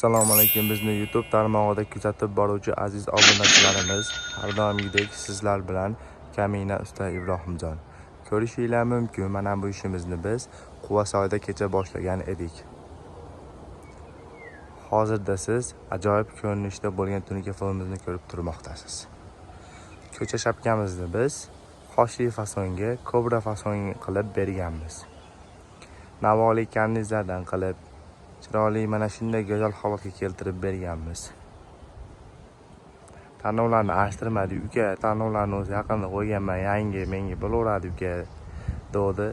Assalomu alaykum. Bizni YouTube tarmog'ida kuzatib boruvchi aziz obunachilarimiz, har doimgidek sizlar bilan Kamina usta Ibrohimjon. Ko'rishinglar mumkin, mana bu ishimizni biz Quvasoyda kecha boshlagan edik. Hozirda siz ajoyib ko'rinishda bo'lgan tunika filmimizni ko'rib turmoqdasiz. Ko'cha shapkamizni biz qoshli fasonga, kobra fason qilib berganmiz. Navoli karnizlardan qilib chiroyli mana shunday go'zal holatga keltirib berganmiz. Tanlovlarni ashtirmadik uka, tanlovlarni o'zi yaqinda qo'yganman, yangi menga bo'laveradi uka dodi.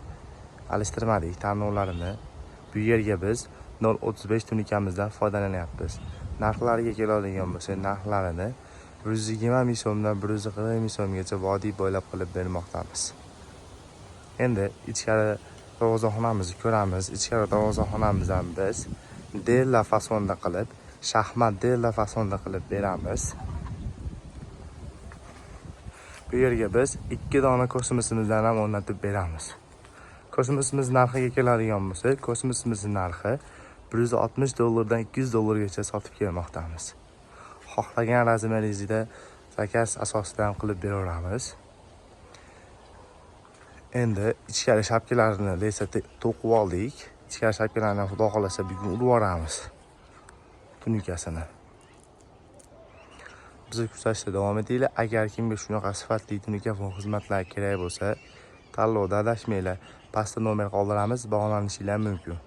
Alishtirmadik tanlovlarini. Bu yerga biz 0.35 tunikamizdan foydalanyapmiz. Narxlariga keladigan bo'lsa, narxlarini 120 ming so'mdan 140 ming so'mgacha vodiy bo'ylab qilib bermoqdamiz. Endi ichkari darvozaxonamizni ko'ramiz. Ichkari darvozaxonamizdan biz della fasonda qilib, shaxmat della fasonda qilib beramiz. Bu yerga biz 2 dona kosmosimizdan ham o'rnatib beramiz. Kosmosimiz narxiga keladigan bo'lsa, kosmosimizning narxi $160 $200 sotib kelmoqdamiz. Xohlagan razmeringizda zakaz asosida ham qilib beraveramiz. Endi ichkari shapkalarini esa to'qib oldik. Ichkari shapkalarni xudo xolasa bugun urib yuboramiz tunikasini. Bizni kuzatishda davom etinglar. Agar kimga shunaqa sifatli tunika va xizmatlar kerak bo'lsa, tanlovda adashmanglar. Pastda nomer qoldiramiz, bog'lanishinglar mumkin.